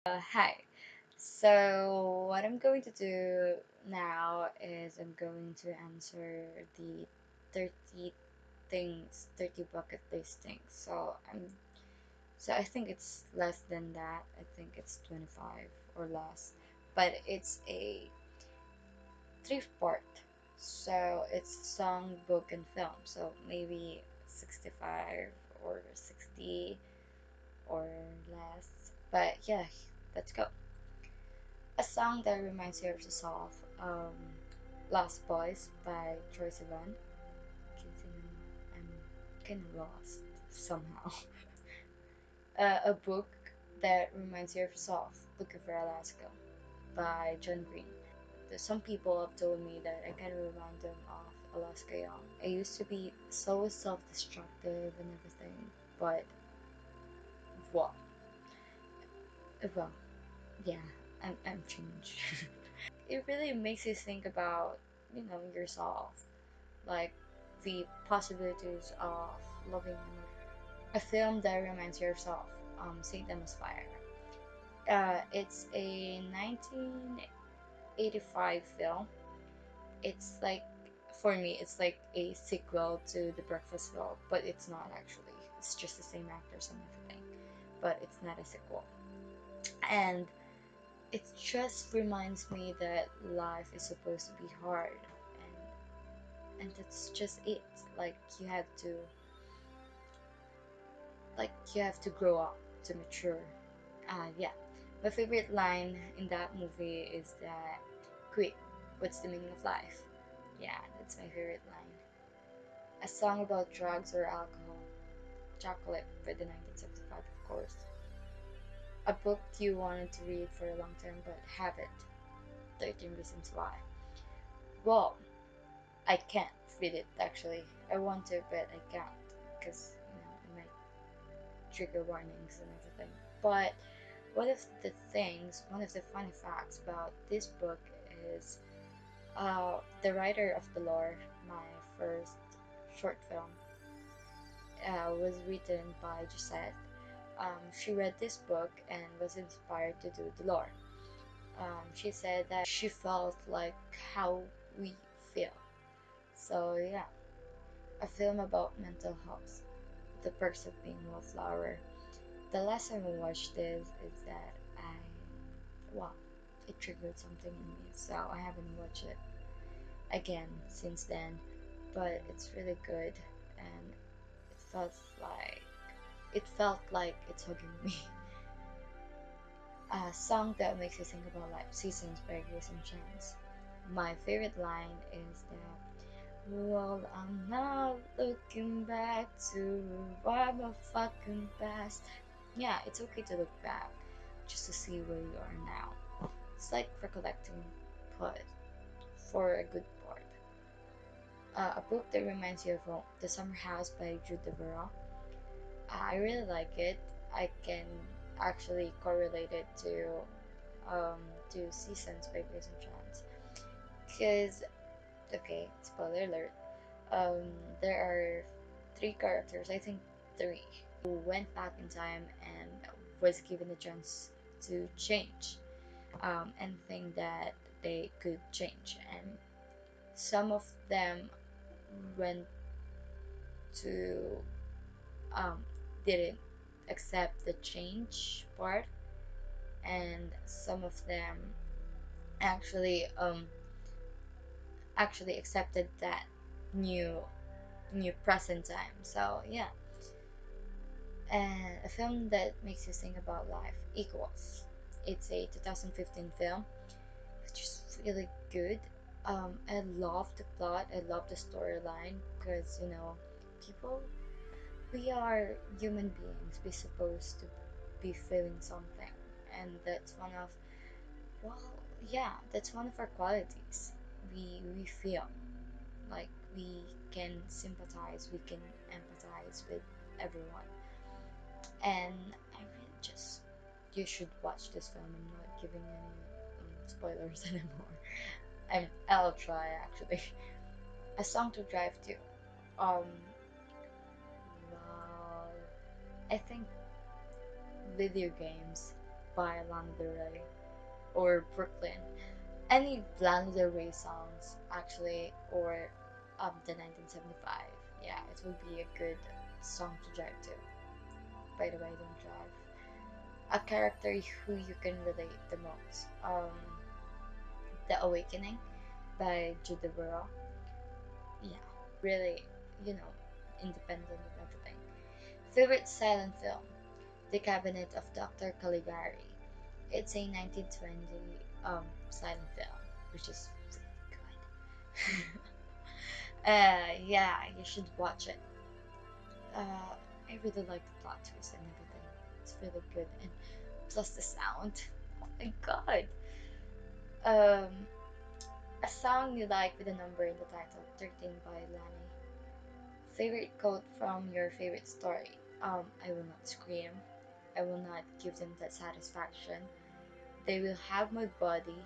Hi. So, what I'm going to do now is I'm going to answer the 30 30 bucket list things. So I think it's less than that. I think it's 25 or less. But it's a three-part. So, it's song, book, and film. So, maybe 65 or 60 or less. But yeah, let's go. A song that reminds you of yourself, Lost Boys by Troye Sivan. Kasi I'm kind of lost somehow. A book that reminds you of yourself, Looking for Alaska by John Green. Some people have told me that I kind of remind them of Alaska Young. I used to be so self-destructive and everything, but well, well, yeah, I'm changed. It really makes you think about, yourself, like the possibilities of loving another. A film that reminds you of yourself, St. Emma's Fire. It's a 1985 film. It's like, for me, it's like a sequel to The Breakfast Club, but it's not actually. It's just the same actors and everything, but it's not a sequel. And it just reminds me that life is supposed to be hard, and that's just it. Like you have to you have to grow up to mature. Yeah, my favorite line in that movie is that, quick, what's the meaning of life? Yeah, that's my favorite line. A song about drugs or alcohol. Chocolate by the 1975, of course. A book you wanted to read for a long time but haven't. 13 reasons why. Well, I can't read it actually. I want to, but I can't because it might trigger warnings and everything. But one of the funny facts about this book is the writer of The Lore, my first short film, was written by Gisette. She read this book and was inspired to do The Lore. She said that she felt like how we feel. So, yeah, a film about mental health, the perks of being a wallflower. The last time I watched this is that well, it triggered something in me, so I haven't watched it again since then. But it's really good, and it felt like it's hugging me. A song that makes you think about life, Seasons by Grace and Chance. My favorite line is that, well, I'm not looking back to revive my fucking past. Yeah, it's okay to look back just to see where you are now. It's like recollecting, but for a good part. A book that reminds you of home, The Summer House by Jude Devereux. I really like it. I can actually correlate it um, to Seasons by Grace and Chance. Because, okay, spoiler alert, um, there are three characters, I think three, who went back in time and was given the chance to change anything that they could change. And some of them went to didn't accept the change part, and some of them actually actually accepted that new present time. So yeah, and a film that makes you think about life, Equals. It's a 2015 film, which is really good. I love the plot. I love the storyline because people, we are human beings. We're supposed to be feeling something, and that's one of, well, yeah, that's one of our qualities. We feel like we can sympathize, we can empathize with everyone, and I really just, you should watch this film. I'm not giving any spoilers anymore. I'll try actually. A song to drive to. Um, well, I think video games. by Lana Del Rey or Brooklyn. Any Lana Del Rey songs actually, or the 1975. Yeah, it would be a good song to drive to. By the way, don't drive. A character who you can relate the most. The Awakening by Jude Burrow. Yeah, really, you know, independent and everything. Favorite silent film? The Cabinet of Dr. Caligari. It's a 1920 silent film, which is really good. Yeah, you should watch it. I really like the plot twist and everything. It's really good, and plus the sound. Oh my god! Um, a song you like with a number in the title, 13 by Lani. Favorite quote from your favorite story? I will not scream. I will not give them that satisfaction. They will have my body,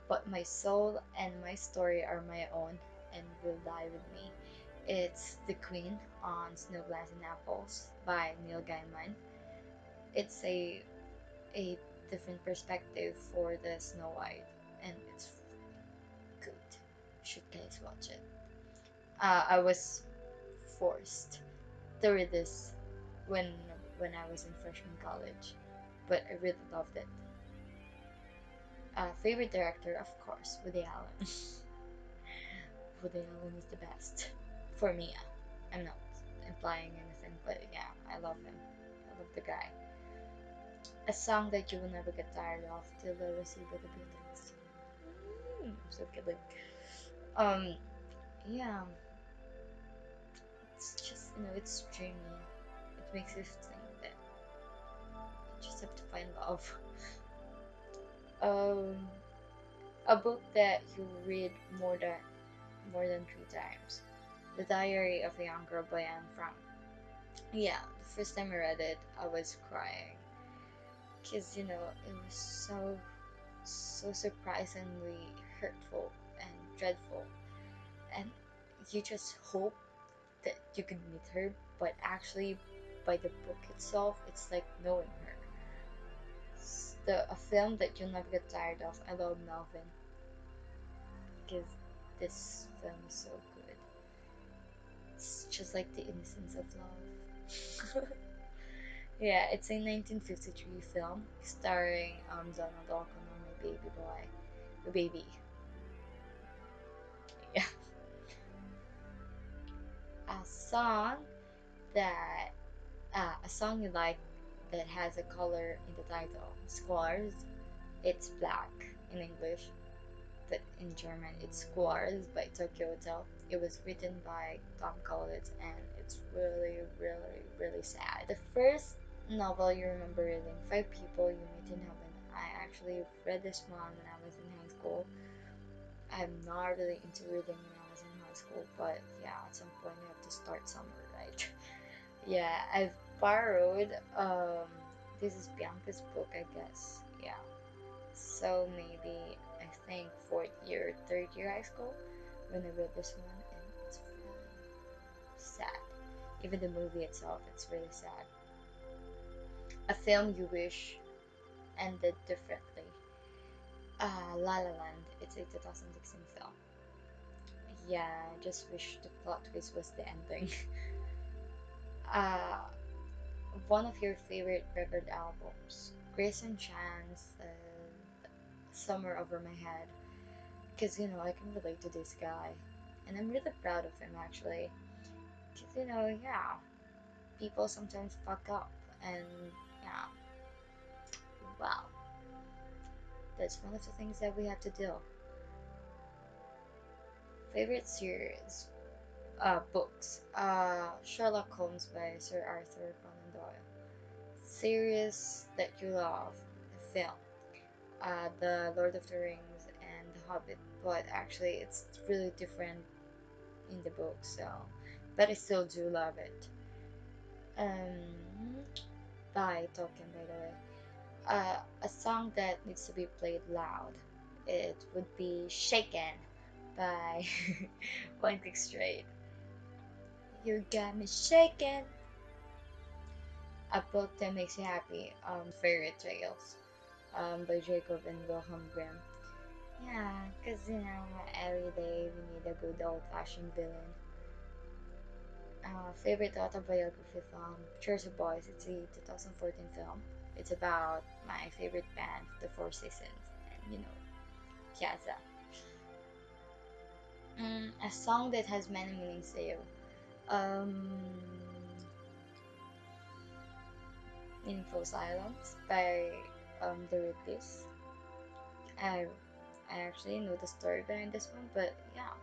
but my soul and my story are my own and will die with me. It's The Queen on Snow Glass and Apples by Neil Gaiman. It's a different perspective for the Snow White, and it's good. You should guys watch it. I was forced to read this when when I was in freshman college, but I really loved it. Favorite director, of course, Woody Allen. Woody Allen is the best for me. I'm not implying anything, but yeah, I love him. I love the guy. A song that you will never get tired of, Till I Receive by the Beatles. So kidding. Um, yeah, it's just, it's dreamy. It makes you think that you just have to find love. Um, a book that you read more than 3 times. The Diary of a Young Girl by Anne Frank. Yeah, the first time I read it, I was crying because it was so surprisingly hurtful and dreadful, and you just hope that you can meet her, but actually, by the book itself, it's like knowing her. A film that you'll never get tired of. I love Melvin because this film is so good. It's just like the innocence of love. Yeah, it's a 1953 film starring Donald O'Connor, my baby boy, the baby. Yeah, a song that a song you like that has a color in the title. Squares. It's black in English, but in German it's Squares by Tokyo Hotel. It was written by Tom Collins, and it's really, really, really sad. The first novel you remember reading, Five People You Meet in Heaven. I actually read this one when I was in high school. I'm not really into reading when I was in high school, but yeah, at some point you have to start somewhere, right? Yeah, I've borrowed this is Bianca's book, I guess. Yeah. So maybe I think fourth year, third year high school when I read this one, and it's really sad. Even the movie itself, it's really sad. A film you wish ended differently. La La Land. It's a 2016 film. Yeah, I just wish the plot twist was the ending. uh, one of your favorite record albums, Grayson Chan's Summer Over My Head. Because, I can relate to this guy. And I'm really proud of him, actually. Because, yeah, people sometimes fuck up. And, yeah, well, that's one of the things that we have to do. Favorite series? Books. Sherlock Holmes by Sir Arthur Conan Doyle. Series that you love? The film. The Lord of the Rings and The Hobbit, but actually it's really different in the book, so but I still do love it. By Tolkien, by the way. A song that needs to be played loud. It would be Shaken by One Click Straight. You got me shaken. A book that makes you happy. Fairy Tales. By Jacob and Wilhelm Grimm. Yeah, cause every day we need a good old-fashioned villain. Favorite autobiography film, Cheers of Boys. It's a 2014 film. It's about my favorite band, The Four Seasons, and Piazza. A song that has many meanings to you. Um, Meaningful Silence by The Ridleys. I I actually know the story behind this one, but yeah,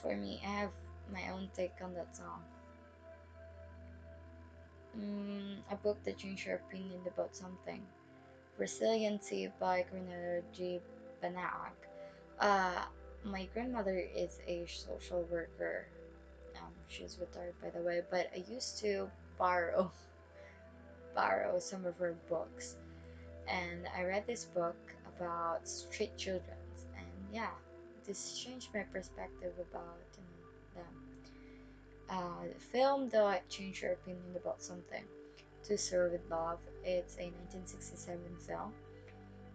for me, I have my own take on that song. A book that changed your opinion about something. Resiliency by Cornelia G. Banag. Uh, my grandmother is a social worker. She's retired, by the way, but I used to borrow borrow some of her books, and I read this book about street children, and yeah, this changed my perspective about them. The film that changed your opinion about something. To Serve with Love. It's a 1967 film.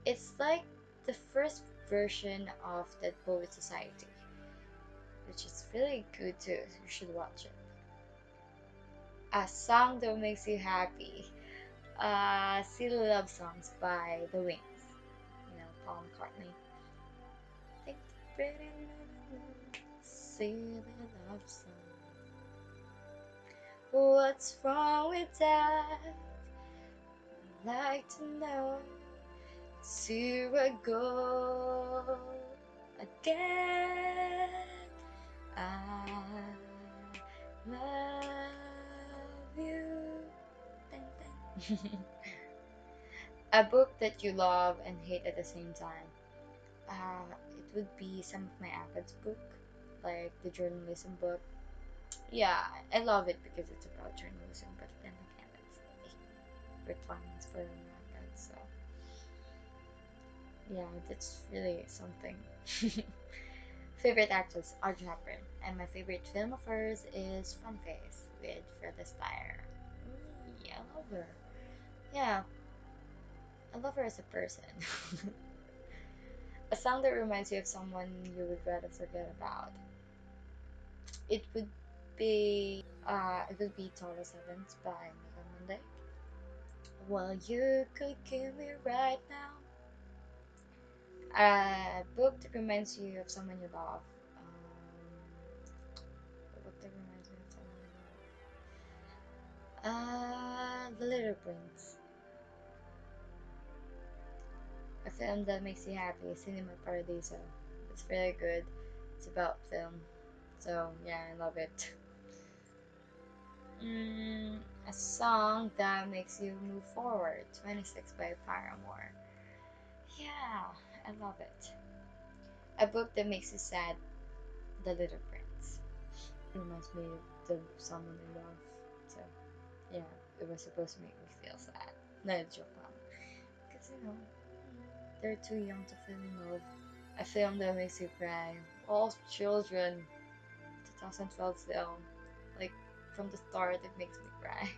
It's like the first version of Dead Poet Society, which is really good too. You should watch it. A song that makes you happy. Silly Love Songs by The Wings. Paul McCartney. Think the pretty little silly love song. What's wrong with that? Like to know. To a goal again. I love you. Dun, dun. A book that you love and hate at the same time. It would be some of my ACADS book, like the journalism book. Yeah, I love it because it's about journalism, but then again, it's requirements for an ACADS, so yeah, that's really something. Favorite actress, Audrey Hepburn, and my favorite film of hers is Fun Face with Fred Astaire. Yeah, I love her. Yeah, I love her as a person. A song that reminds you of someone you would rather forget about. It would be Taurus Heavens by Mega Monday. Well, you could kill me right now. A book that reminds you of someone you love. A book that reminds me of someone you love. The Little Prince. A film that makes you happy. Cinema Paradiso. It's really good. It's about film. So yeah, I love it. A song that makes you move forward. 26 by Paramore. Yeah, I love it. A book that makes you sad. The Little Prince. Reminds me of someone I love. So yeah, it was supposed to make me feel sad. No, it's joke mom. Because they're too young to fall in love. A film that makes you cry. All Children. 2012 film. Like from the start, it makes me cry.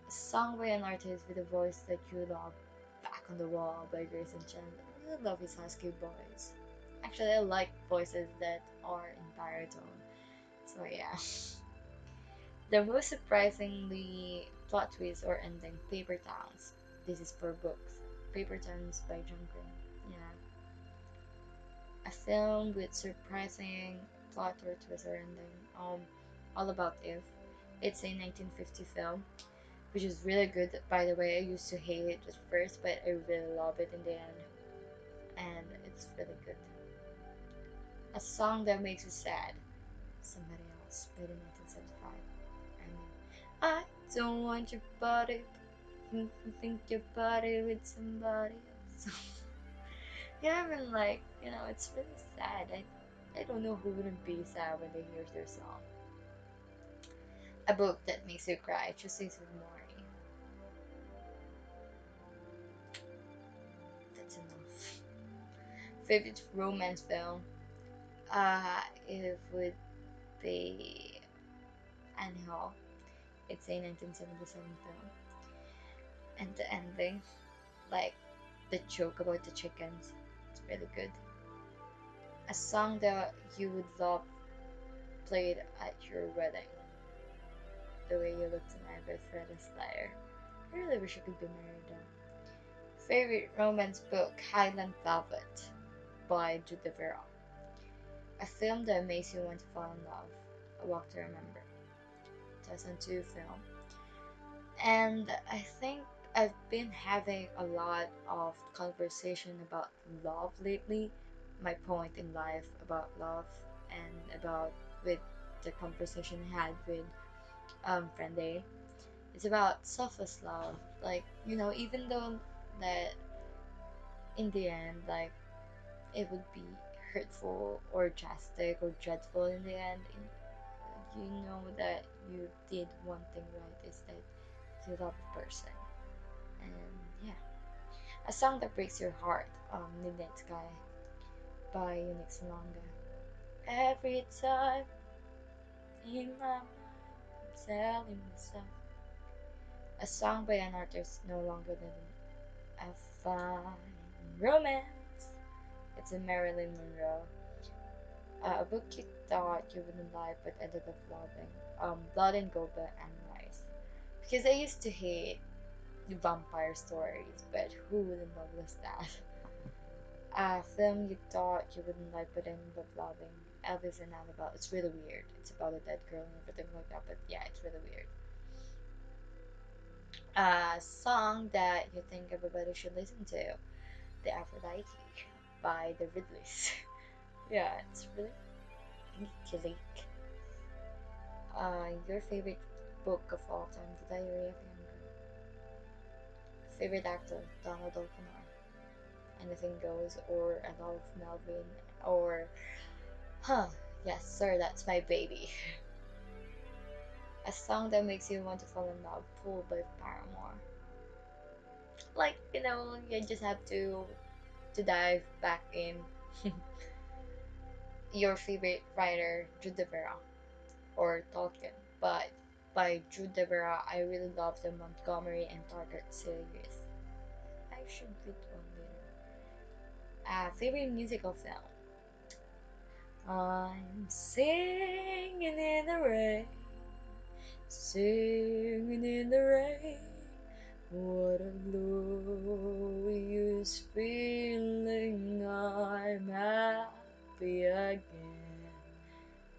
A song by an artist with a voice that you love. Back on the Wall by Grayson Chandler. I really love his husky voice. Actually, I like voices that are in baritone. So yeah. The most surprisingly plot twist or ending, Paper Towns. This is for books. Paper Towns by John Green. Yeah. A film with surprising plot or twist or ending. All About Eve. It's a 1950 film, which is really good. By the way, I used to hate it at first, but I really love it in the end, and it's really good. A song that makes you sad. Somebody Else by the 1975. I mean, I don't want your body. Think your body with somebody else. Yeah, I mean, like, it's really sad. I don't know who wouldn't be sad when they hear their song. A book that makes you cry. Tuesdays with Morrie. That's enough. Favorite romance film. It would be Annie Hall. It's a 1977 film, and the ending, like the joke about the chickens, it's really good. A song that you would love played at your wedding. The Way You Look Tonight by Fred Astaire. I really wish I could be married though. Favorite romance book, Highland Velvet by Jude Vera. A film that makes you want to fall in love. A Walk to Remember. 2002 film. And I think I've been having a lot of conversation about love lately. My point in life about love and about with the conversation I had with friend A. It's about selfless love. Like, even though that in the end, like it would be hurtful or drastic or dreadful in the end, you know that you did one thing right is that you love a person. And yeah, a song that breaks your heart, Midnight Sky by Unix Salonga. Every time in my mind, I'm telling myself a song by an artist no longer living. A fine romance. It's a Marilyn Monroe. A book you thought you wouldn't like but ended up loving. Blood and Goba and Rice. Because I used to hate the vampire stories, but who wouldn't love this that? A film you thought you wouldn't like but ended up loving. Elvis and Annabelle. It's really weird. It's about a dead girl and everything like that, but yeah, it's really weird. A song that you think everybody should listen to. The Aphrodite by the Ridleys. Yeah, it's really Gilly. Your favorite book of all time, The Diary of a Young Girl. Favorite actor, Donald O'Connor. Anything Goes, or I Love Melvin, or Huh, yes, sir, that's my baby. A song that makes you want to fall in love, Pulled by Paramore. Like, you just have to dive back in. Your favorite writer, Jude Vera, or Tolkien, but by Jude Vera, I really love the Montgomery and Taggart series. I should read one later. Favorite musical film? I'm singing in the rain, singing in the rain. What a glorious feeling, I'm happy again.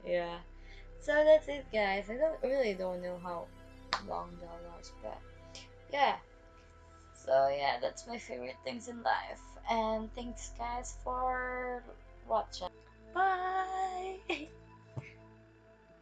Yeah. So that's it, guys. I really don't know how long that was, but yeah. So yeah, that's my favorite things in life. And thanks, guys, for watching. Bye.